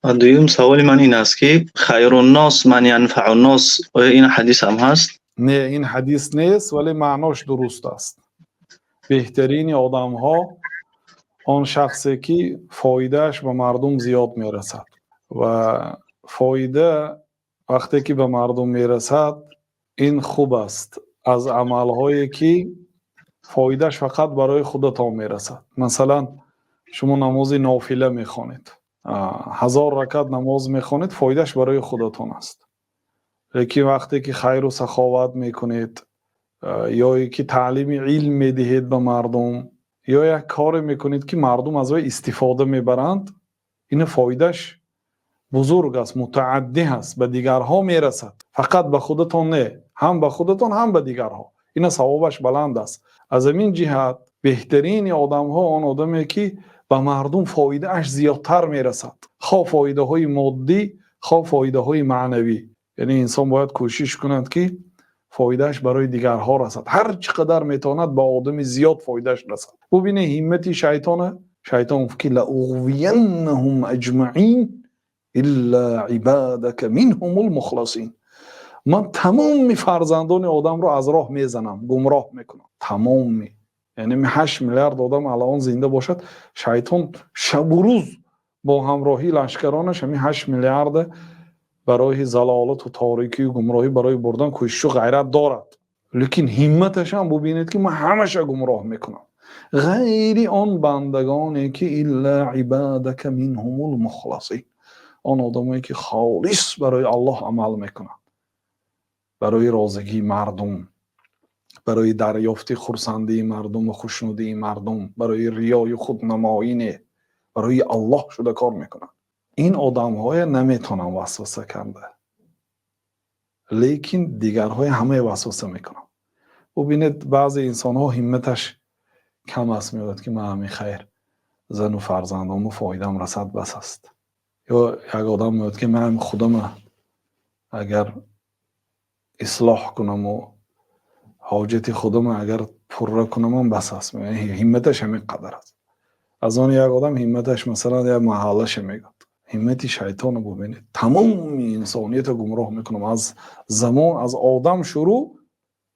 و دویم سوال من این است که خیر الناس من ینفع الناس، آیا این حدیث هم هست؟ نه، این حدیث نیست ولی معناش درست است. بهترین آدم ها آن شخصی که فایدهش به مردم زیاد میرسد و فایده وقتی که به مردم میرسد این خوب است از عملهایی که فایدهش فقط برای خودتان میرسد. مثلا شما نماز نافله میخوانید، 1000 رکعت نماز میخوانید، فایدهش برای خودتان است. لیکن وقتی که خیر و سخاوت میکنید یا که تعلیم علم میدهید به مردم یا یک کار میکنید که مردم از آن استفاده میبرند، این فایدهش بزرگ است، متعدی است، به دیگرها میرسد. فقط به خودتان نه، هم به خودتان هم به دیگرها. این ثوابش بلند است. از این جهت بهترین آدم ها آن آدمی که به مردم فایده اش زیادتر میرسد، خواه فایده های مادی خواه فایده های معنوی. یعنی انسان باید کوشش کند که فایدهش برای دیگرها رسد، هر چقدر میتواند به آدم زیاد فایدهش رسد. ببینه همت شیطان که لاغوینهم اجمعین الا عبادك منهم المخلصین، من تمام فرزندان آدم رو از راه میزنم، گمراه میکنم. تمام، یعنی 8 میلیارد آدم الان زنده باشد، شیطان شب و روز با همراهی لشکرانش همین 8 میلیارد برای ضلالت و تاریکی و گمراهی برای بردن کوشش و غیرت دارد. لیکن همتش هم ببینید که من همش گمراه میکنم. غیر آن بندگانی که الا عبادك منهم المخلصین، آن آدمایی که خالص برای الله عمل میکنند، برای رازگی مردم، برای دریافت خرسندی مردم و خوشنودی مردم، برای ریای خودنمایی، برای الله شده کار میکنند. این آدم های نمیتونن وسوسه کنده، لیکن دیگرهای همه وسوسه میکنن. ببینید بعضی انسان ها همتش کم است، میگوید که من همین خیر زن و فرزندام و فایدم رسد بس است. یا یک آدم میگوید که من خودم اگر اصلاح کنم و حاجت خودم اگر پر کنم من بس است. همتش همین قدر است. از آن یک آدم همتش مثلا یک محلش میگوید. همت شیطان رو ببینید، تمام انسانیت رو گمراه میکنم. از زمان از آدم شروع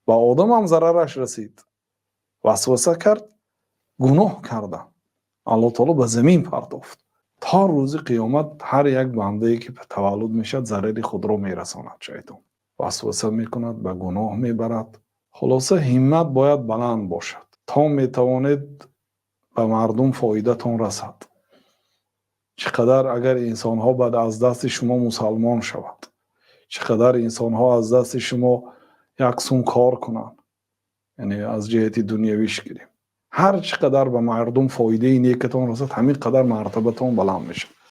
با آدم هم ضررش رسید، وسوسه کرد، گناه کردن، الله تعالی به زمین پرداخت. تا روز قیامت هر یک بنده که تولد میشد ضرر خود رو میرساند. شیطان وسوسه میکند، به گناه میبرد. خلاصه همت باید بلند باشد تا میتوانید به مردم فایده تان رسد. چقدر اگر انسان ها بعد از دست شما مسلمان شود، چقدر انسان ها از دست شما یک سون کار کنند، یعنی از جهت دنیویش گیریم، هر چقدر به مردم فایده نیکتان رسد، همین قدر مرتبتان بلند میشه.